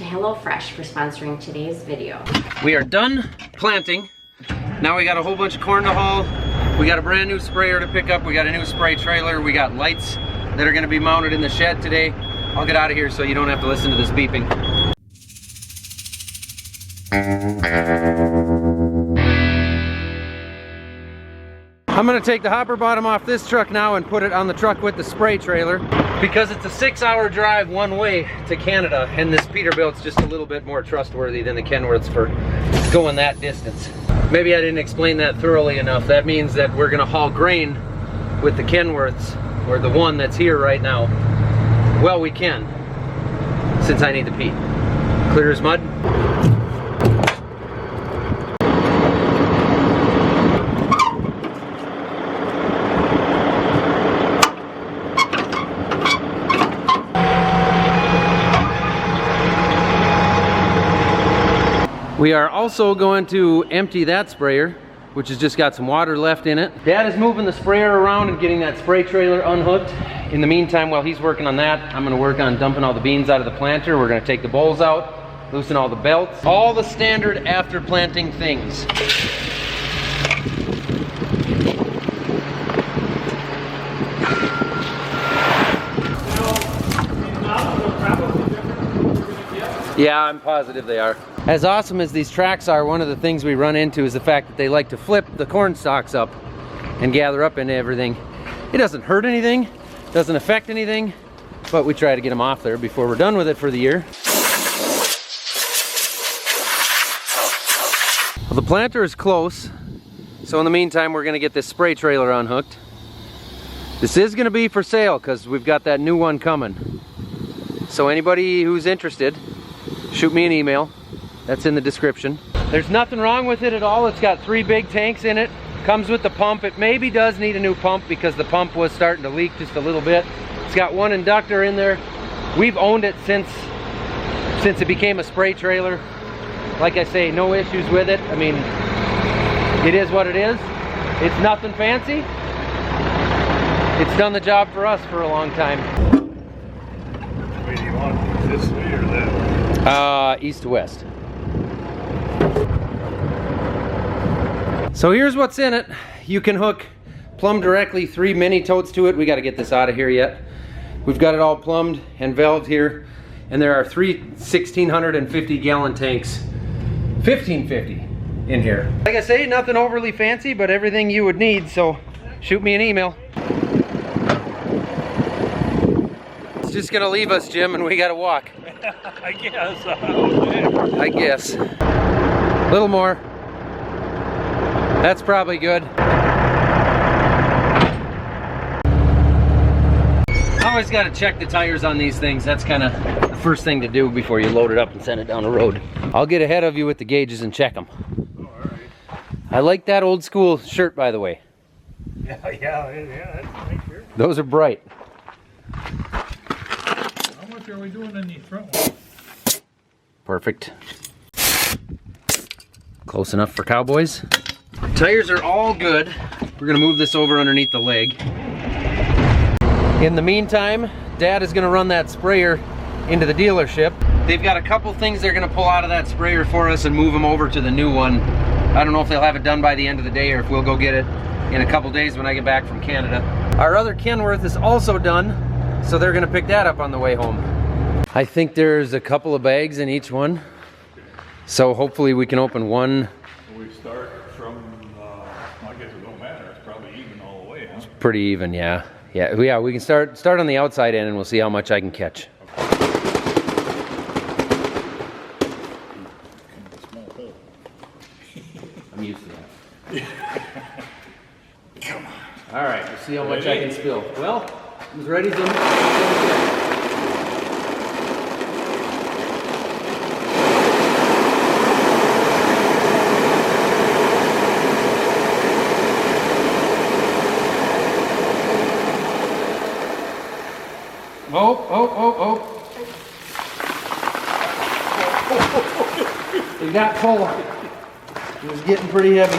HelloFresh for sponsoring today's video. We are done planting. Now we got a whole bunch of corn to haul. We got a brand new sprayer to pick up. We got a new spray trailer. We got lights that are gonna be mounted in the shed today. I'll get out of here so you don't have to listen to this beeping. I'm gonna take the hopper bottom off this truck now and put it on the truck with the spray trailer because it's a 6-hour drive one way to Canada, and this Peterbilt's just a little bit more trustworthy than the Kenworths for going that distance. Maybe I didn't explain that thoroughly enough. That means that we're gonna haul grain with the Kenworths, or the one that's here right now. Well, we can, since I need to pee. Clear as mud. We are also going to empty that sprayer, which has just got some water left in it. Dad is moving the sprayer around and getting that spray trailer unhooked. In the meantime, while he's working on that, I'm gonna work on dumping all the beans out of the planter. We're gonna take the bowls out, loosen all the belts, all the standard after planting things. Yeah, I'm positive they are. As awesome as these tracks are, one of the things we run into is the fact that they like to flip the corn stalks up and gather up into everything. It doesn't hurt anything, doesn't affect anything, but we try to get them off there before we're done with it for the year. Well, the planter is close, so in the meantime we're gonna get this spray trailer unhooked. This is gonna be for sale because we've got that new one coming. So anybody who's interested, shoot me an email. That's in the description. There's nothing wrong with it at all. It's got 3 big tanks in it. Comes with the pump. It maybe does need a new pump because the pump was starting to leak just a little bit. It's got 1 inductor in there. We've owned it since it became a spray trailer. Like I say, no issues with it. I mean, it is what it is. It's nothing fancy. It's done the job for us for a long time. Wait, do you want this way or that? East to west. So here's what's in it. You can hook plumb directly 3 mini totes to it. We got to get this out of here yet. We've got it all plumbed and valved here, and there are 3 1,650 gallon tanks, 1,550 in here. Like I say, nothing overly fancy, but everything you would need, so shoot me an email. It's just gonna leave us, Jim, and we gotta walk. I guess. I guess. A little more. That's probably good. Always got to check the tires on these things. That's kind of the first thing to do before you load it up and send it down the road. I'll get ahead of you with the gauges and check them. Oh, all right. I like that old school shirt, by the way. Yeah, that's a nice shirt. Those are bright. How much are we doing in the front one? Perfect. Close enough for cowboys. Tires are all good. We're gonna move this over underneath the leg. In the meantime, Dad is gonna run that sprayer into the dealership. They've got a couple things they're gonna pull out of that sprayer for us and move them over to the new one. I don't know if they'll have it done by the end of the day or if we'll go get it in a couple days when I get back from Canada. Our other Kenworth is also done, so they're gonna pick that up on the way home. I think there's a couple of bags in each one, so hopefully we can open one. We start from, I guess it don't matter, it's probably even all the way, huh? Pretty even, yeah. Yeah, we can start on the outside end and we'll see how much I can catch. I'm used to that. Come on. All right, we'll see how much I can spill. Well, I was ready to... Oh. It got full. It was getting pretty heavy.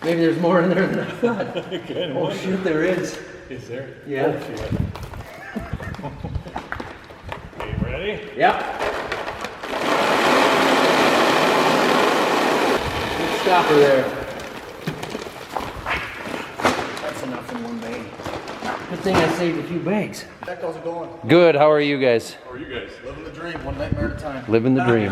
Maybe there's more in there than I thought. Oh shoot, there is. Is there? Yeah. Oh, shit. Okay, ready? Okay. Yep. Good stopper there. That's enough in one bag. Good thing I saved a few bags. How's it going? Good, how are you guys? How are you guys? Living the dream, one nightmare at a time. Living the dream.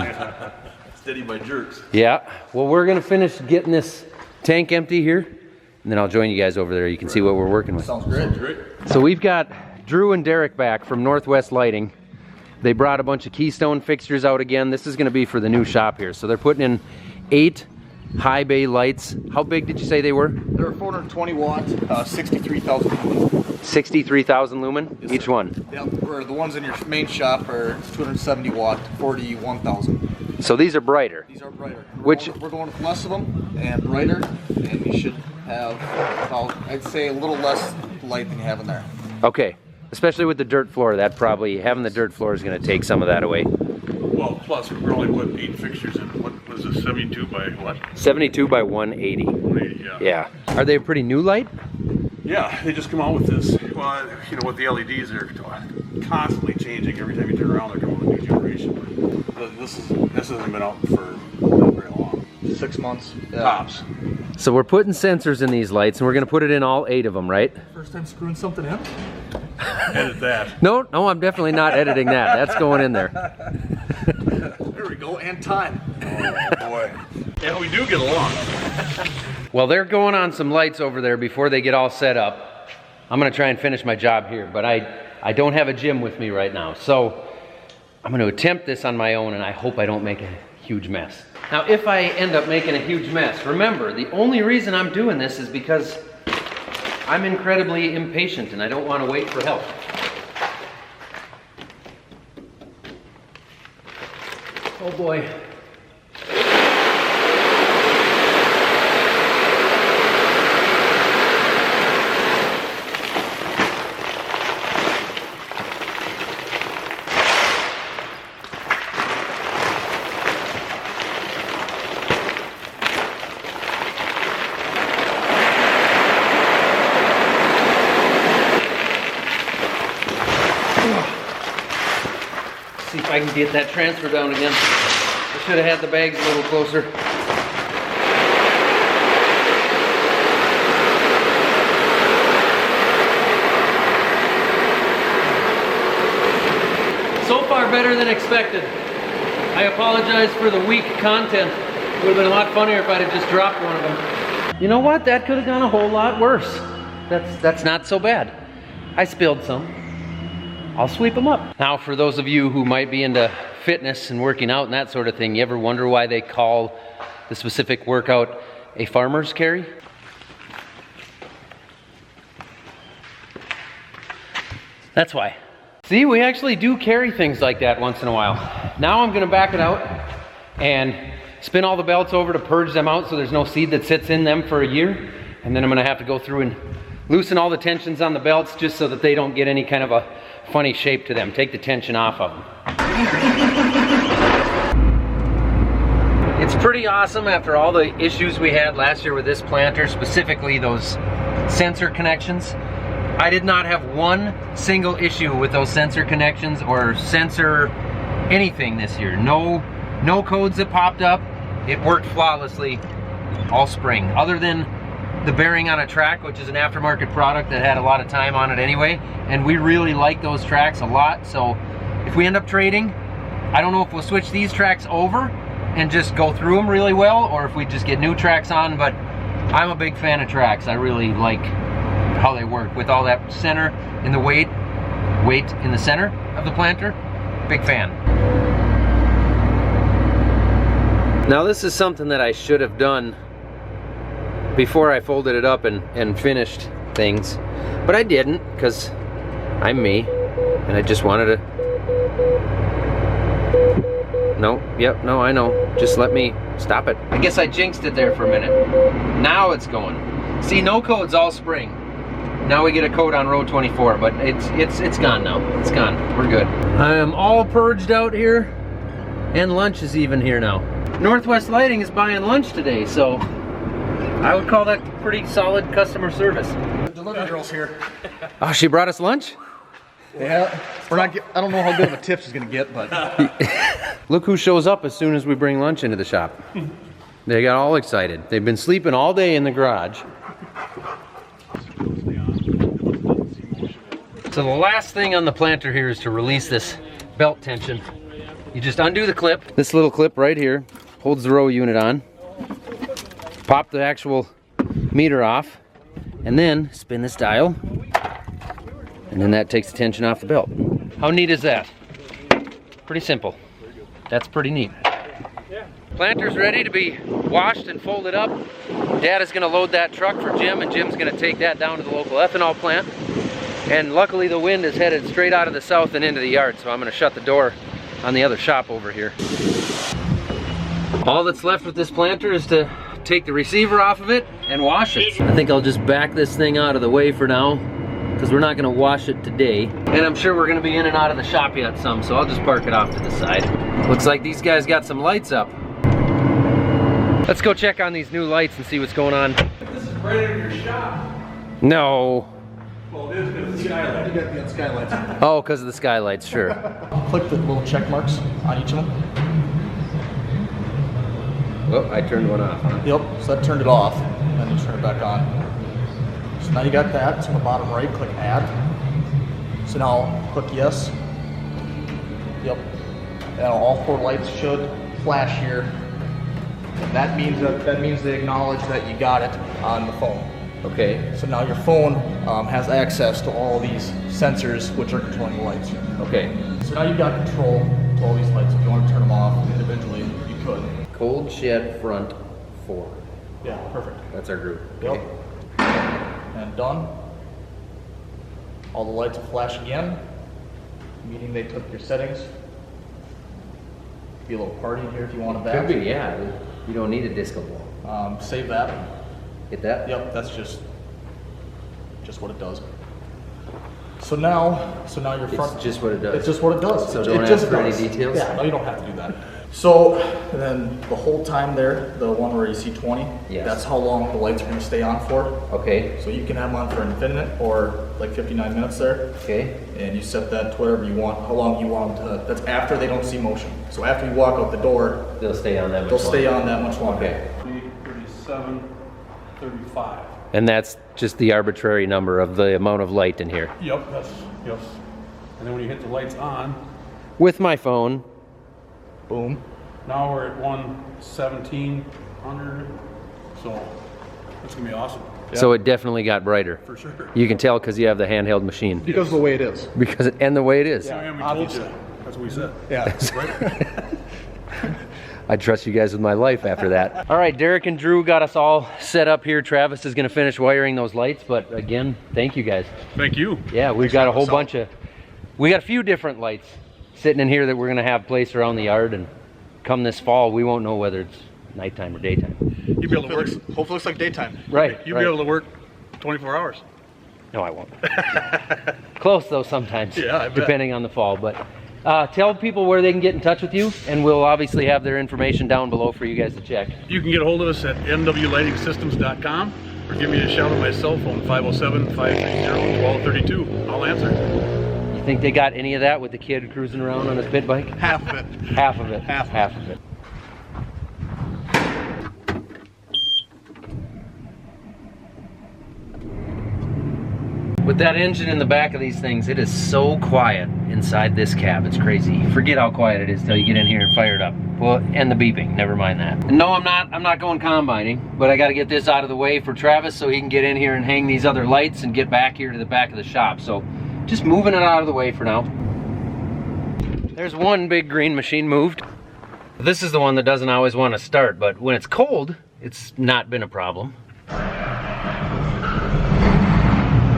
Steady by jerks. Yeah, well, we're gonna finish getting this tank empty here, and then I'll join you guys over there. You can see what we're working with. Sounds great. Great. So we've got Drew and Derek back from Northwest Lighting. They brought a bunch of Keystone fixtures out again. This is gonna be for the new shop here. So they're putting in 8 high bay lights. How big did you say they were? They're 420 watt, 63,000 lumen. 63,000 lumen Yes, each sir. one. Yep, where the ones in your main shop are 270 watt, 41,000. So these are brighter. These are brighter. Which- We're going with less of them and brighter, and you should have about, I'd say, a little less light than you have in there. Okay, especially with the dirt floor, that probably, having the dirt floor is gonna take some of that away. Well, plus we're only putting 8 fixtures in. What was this? 72 by what? 72 by 180. 180. Yeah. Yeah. Are they a pretty new light? Yeah, they just come out with this. Well, you know, with the LEDs, they're constantly changing. Every time you turn around, they're coming with a new generation. This hasn't been out for not very long. 6 months. Yeah. Tops. So we're putting sensors in these lights, and we're gonna put it in all 8 of them, right? First time screwing something in? Edit that. No, I'm definitely not editing that. That's going in there. There we go, and time. Oh boy. Yeah, we do get along. Well, they're going on some lights over there before they get all set up. I'm gonna try and finish my job here, but I don't have a gym with me right now. So I'm gonna attempt this on my own, and I hope I don't make a huge mess. Now, if I end up making a huge mess, remember, the only reason I'm doing this is because I'm incredibly impatient and I don't want to wait for help. Oh boy. See if I can get that transfer down again. I should have had the bags a little closer. So far better than expected. I apologize for the weak content. It would have been a lot funnier if I'd have just dropped one of them. You know what? That could have gone a whole lot worse. That's not so bad. I spilled some. I'll sweep them up. Now, for those of you who might be into fitness and working out and that sort of thing, you ever wonder why they call the specific workout a farmer's carry? That's why. See, we actually do carry things like that once in a while. Now I'm gonna back it out and spin all the belts over to purge them out so there's no seed that sits in them for a year. And then I'm gonna have to go through and loosen all the tensions on the belts just so that they don't get any kind of a funny shape to them. Take the tension off of them. It's pretty awesome after all the issues we had last year with this planter, specifically those sensor connections. I did not have one single issue with those sensor connections or sensor anything this year. No codes that popped up. It worked flawlessly all spring, other than the bearing on a track, which is an aftermarket product that had a lot of time on it anyway, and we really like those tracks a lot. So if we end up trading, I don't know if we'll switch these tracks over and just go through them really well, or if we just get new tracks on, but I'm a big fan of tracks. I really like how they work with all that center and the weight in the center of the planter. Big fan. Now this is something that I should have done before I folded it up and finished things, but I didn't because I'm me and I just wanted to. No, I know. Just let me stop it. I guess I jinxed it there for a minute. Now it's going. See, no codes all spring. Now we get a code on row 24, but it's gone now. It's gone. We're good. I am all purged out here, and lunch is even here now. Northwest Lighting is buying lunch today, so I would call that pretty solid customer service. The delivery girl's here. Oh, she brought us lunch? Yeah, we're not. I don't know how good of a tip she's gonna get, but Look who shows up as soon as we bring lunch into the shop. They got all excited. They've been sleeping all day in the garage. So the last thing on the planter here is to release this belt tension. You just undo the clip. This little clip right here holds the row unit on. Pop the actual meter off, and then spin this dial. And then that takes the tension off the belt. How neat is that? Pretty simple. That's pretty neat. Planter's ready to be washed and folded up. Dad is gonna load that truck for Jim, and Jim's gonna take that down to the local ethanol plant. And luckily the wind is headed straight out of the south and into the yard, so I'm gonna shut the door on the other shop over here. All that's left with this planter is to take the receiver off of it and wash it. I think I'll just back this thing out of the way for now, because we're not gonna wash it today. And I'm sure we're gonna be in and out of the shop yet some, so I'll just park it off to the side. Looks like these guys got some lights up. Let's go check on these new lights and see what's going on. This is right in your shop. No. Well, it is because of the skylight. you got the skylights. Oh, because of the skylights, sure. Click the little check marks on each of them. Oh, I turned one off, huh? Yep. So that turned it off, and then you turn it back on. So now you got that. It's on the bottom right. Click add. So now click yes. Yep. Now all 4 lights should flash here. That means they acknowledge that you got it on the phone. Okay. So now your phone has access to all these sensors which are controlling the lights. Okay. So now you've got control to all these lights. If you want to turn them off individually, you could. Cold shed front 4. Yeah, perfect. That's our group. Yep. And done. All the lights will flash again, meaning they took your settings. Be a little party in here if you wanted that. Could be, yeah. You don't need a disco ball. Save that. Get that? Yep, that's just what it does. So now your front. It's just what it does. It's just what it does. So It don't just ask for any does. details? Yeah, no, you don't have to do that. So then the whole time there, the one where you see 20, Yes. that's how long the lights are going to stay on for. Okay. So you can have them on for infinite or like 59 minutes there. Okay. And you set that to whatever you want, how long you want them to. That's after they don't see motion. So after you walk out the door, They'll stay on that much they'll stay longer. on that much longer. Okay. 37, 35. And that's just the arbitrary number of the amount of light in here. Yep, yes. And then when you hit the lights on, With my phone. Boom. now we're at 11700. So that's gonna be awesome. So it definitely got brighter. For sure. You can tell because you have the handheld machine. Because of the way it is. And the way it is. Yeah, we told you. That's what we said. Yeah. I trust you guys with my life after that. All right, Derek and Drew got us all set up here. Travis is gonna finish wiring those lights, but again, thank you guys. Thank you. Yeah, we've got a whole bunch of, we got a few different lights sitting in here that we're gonna have placed around the yard, and come this fall, we won't know whether it's nighttime or daytime. You'll be able to work. Hopefully it looks like daytime. Right, You'll right. be able to work 24 hours. No, I won't. Close though sometimes, Yeah, I bet. depending on the fall. But tell people where they can get in touch with you, and we'll obviously have their information down below for you guys to check. You can get a hold of us at nwlightingsystems.com or give me a shout on my cell phone, 507-560-1232. I'll answer. You think they got any of that with the kid cruising around on his pit bike? Half of it. Half of it. Half of it. With that engine in the back of these things, it is so quiet inside this cab. It's crazy. Forget how quiet it is till you get in here and fire it up. Well, and the beeping, never mind that. And no, I'm not going combining, but I gotta get this out of the way for Travis so he can get in here and hang these other lights and get back here to the back of the shop. So just moving it out of the way for now. There's one big green machine moved. This is the one that doesn't always want to start, but when it's cold, it's not been a problem.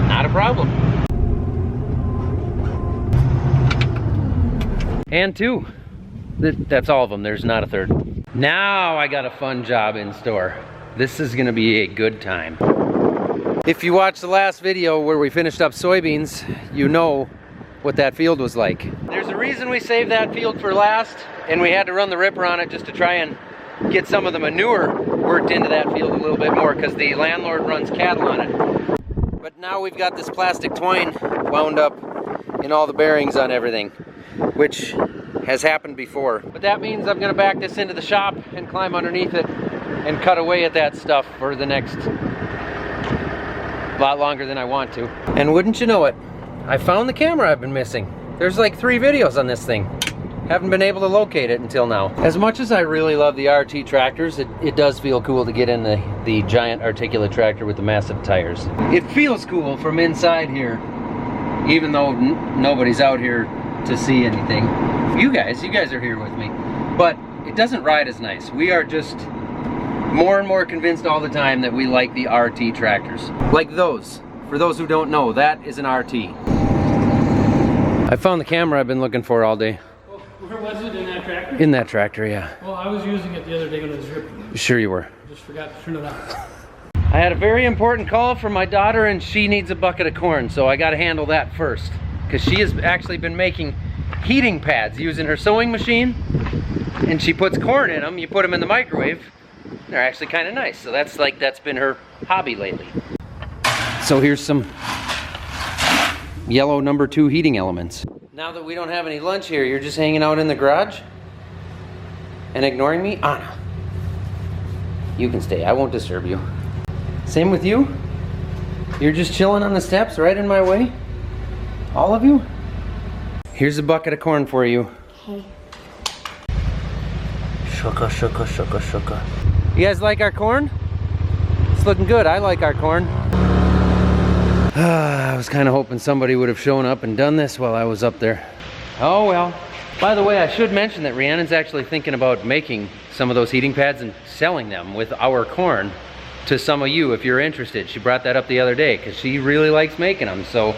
Not a problem. And 2. That's all of them. There's not a third. Now I got a fun job in store. This is gonna be a good time. If you watched the last video where we finished up soybeans, you know what that field was like. There's a reason we saved that field for last, and we had to run the ripper on it just to try and get some of the manure worked into that field a little bit more, because the landlord runs cattle on it. But now we've got this plastic twine wound up in all the bearings on everything, which has happened before. But that means I'm gonna back this into the shop and climb underneath it and cut away at that stuff for the next lot longer than I want to. And wouldn't you know it, I found the camera I've been missing. There's like 3 videos on this thing. Haven't been able to locate it until now. As much as I really love the RT tractors, it does feel cool to get in the giant articulate tractor with the massive tires. It feels cool from inside here, even though nobody's out here to see anything. You guys are here with me. But it doesn't ride as nice. We are just more and more convinced all the time that we like the RT tractors. Like those. For those who don't know, that is an RT. I found the camera I've been looking for all day. Where was it, in that tractor? In that tractor, yeah. Well, I was using it the other day when it was ripping. Sure you were. Just forgot to turn it on. I had a very important call from my daughter and she needs a bucket of corn, so I gotta handle that first. Because she has actually been making heating pads using her sewing machine, and she puts corn in them, you put them in the microwave, they're actually kind of nice. So that's been her hobby lately. So here's some yellow number 2 heating elements. Now that we don't have any lunch here, you're just hanging out in the garage and ignoring me? Anna, you can stay, I won't disturb you. Same with you? You're just chilling on the steps right in my way? All of you? Here's a bucket of corn for you. Okay. Shuka, shuka, shuka, shuka. You guys like our corn? It's looking good, I like our corn. I was kind of hoping somebody would have shown up and done this while I was up there. Oh well. By the way, I should mention that Rhiannon's actually thinking about making some of those heating pads and selling them with our corn to some of you if you're interested. She brought that up the other day because she really likes making them. So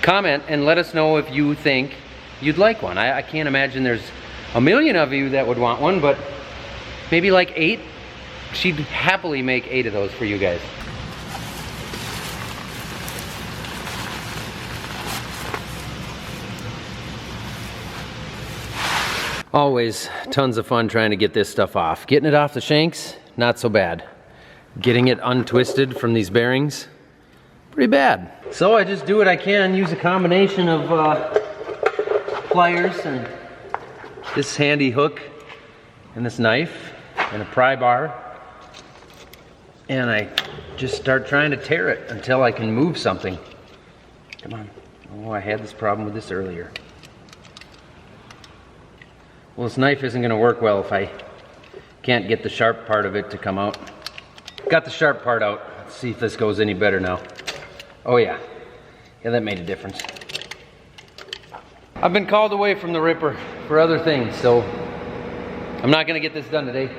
comment and let us know if you think you'd like one. I can't imagine there's a million of you that would want one, but maybe like 8. She'd happily make 8 of those for you guys. Always tons of fun trying to get this stuff off. Getting it off the shanks, not so bad. Getting it untwisted from these bearings, pretty bad. So I just do what I can, use a combination of pliers and this handy hook and this knife and a pry bar. And I just start trying to tear it until I can move something. Come on. Oh, I had this problem with this earlier. Well, this knife isn't going to work well if I can't get the sharp part of it to come out. Got the sharp part out. Let's see if this goes any better now. Oh yeah. Yeah, that made a difference. I've been called away from the ripper for other things, so I'm not going to get this done today.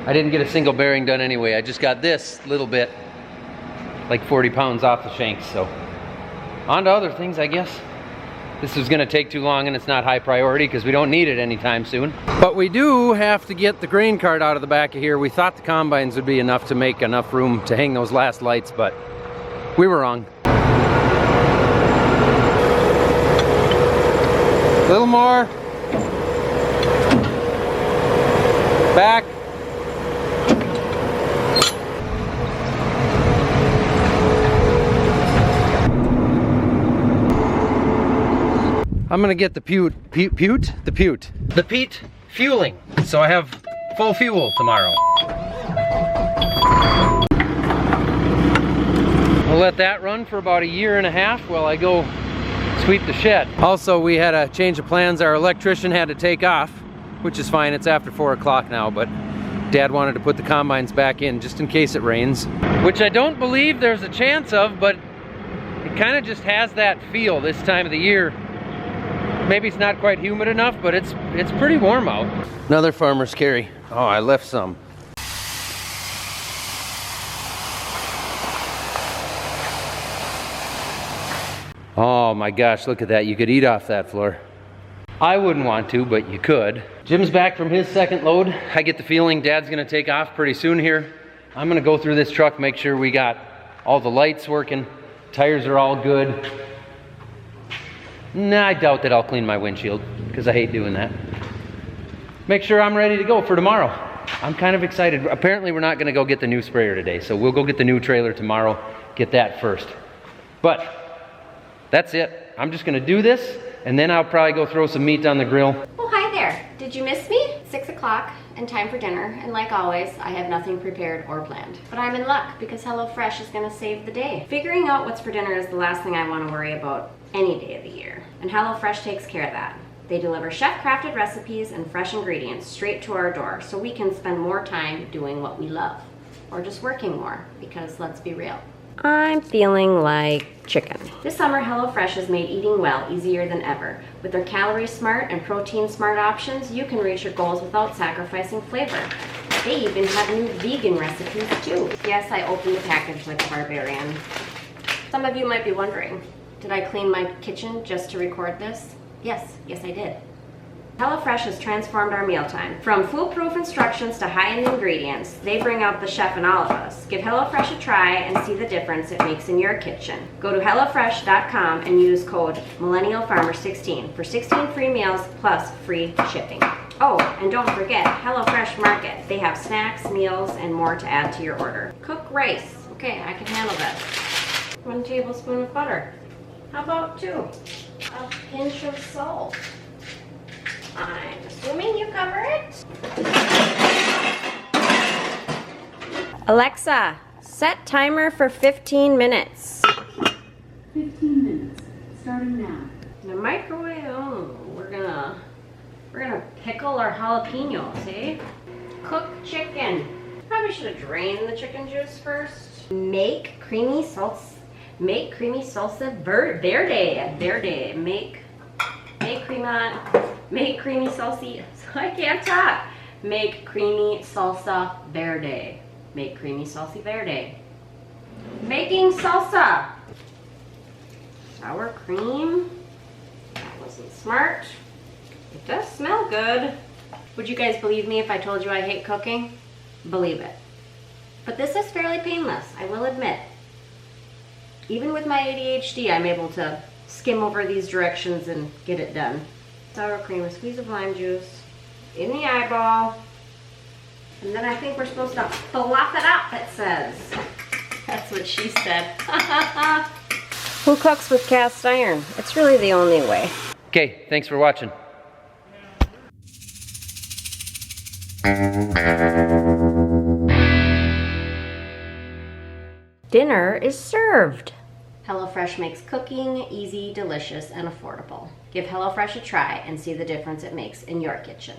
I didn't get a single bearing done anyway. I just got this little bit, like 40 pounds off the shanks, so on to other things, I guess. This is going to take too long and it's not high priority because we don't need it anytime soon. But we do have to get the grain cart out of the back of here. We thought the combines would be enough to make enough room to hang those last lights, but we were wrong. A little more. Back. I'm gonna get the peat fueling, so I have full fuel tomorrow. We'll let that run for about 1.5 years while I go sweep the shed. Also, we had a change of plans. Our electrician had to take off, which is fine. It's after 4 o'clock now, but Dad wanted to put the combines back in just in case it rains, which I don't believe there's a chance of, but it kind of just has that feel this time of the year. Maybe it's not quite humid enough, but it's pretty warm out. Another farmer's carry. Oh, I left some. Oh my gosh, look at that. You could eat off that floor. I wouldn't want to, but you could. Jim's back from his second load. I get the feeling Dad's gonna take off pretty soon here. I'm gonna go through this truck, make sure we got all the lights working, tires are all good. Nah, I doubt that I'll clean my windshield, because I hate doing that. Make sure I'm ready to go for tomorrow. I'm kind of excited. Apparently we're not gonna go get the new sprayer today, so we'll go get the new trailer tomorrow, get that first. But that's it. I'm just gonna do this, and then I'll probably go throw some meat on the grill. Well, hi there. Did you miss me? 6 o'clock and time for dinner. And like always, I have nothing prepared or planned. But I'm in luck because HelloFresh is gonna save the day. Figuring out what's for dinner is the last thing I wanna worry about any day of the year. And HelloFresh takes care of that. They deliver chef-crafted recipes and fresh ingredients straight to our door so we can spend more time doing what we love. Or just working more, because let's be real. I'm feeling like chicken. This summer, HelloFresh has made eating well easier than ever. With their calorie smart and protein smart options, you can reach your goals without sacrificing flavor. They even have new vegan recipes too. Yes, I opened the package like a barbarian. Some of you might be wondering, did I clean my kitchen just to record this? Yes, I did. HelloFresh has transformed our mealtime. From foolproof instructions to high-end ingredients, they bring out the chef in all of us. Give HelloFresh a try and see the difference it makes in your kitchen. Go to HelloFresh.com and use code MillennialFarmer16 for 16 free meals plus free shipping. Oh, and don't forget HelloFresh Market. They have snacks, meals, and more to add to your order. Cook rice. Okay, I can handle this. 1 tablespoon of butter. How about 2? A pinch of salt. I'm assuming you cover it. Alexa, set timer for 15 minutes. 15 minutes, starting now. In the microwave, we're gonna pickle our jalapenos, eh? Cooked chicken. Probably should have drained the chicken juice first. Make creamy salsa verde. Make creamy salsa. I can't talk. Make creamy salsa verde. Make creamy salsa verde. Making salsa. Sour cream. That wasn't smart. It does smell good. Would you guys believe me if I told you I hate cooking? Believe it. But this is fairly painless, I will admit. Even with my ADHD, I'm able to skim over these directions and get it done. Sour cream, a squeeze of lime juice, in the eyeball, and then I think we're supposed to fluff it up, it says. That's what she said. Who cooks with cast iron? It's really the only way. Okay, thanks for watching. Dinner is served. HelloFresh makes cooking easy, delicious, and affordable. Give HelloFresh a try and see the difference it makes in your kitchen.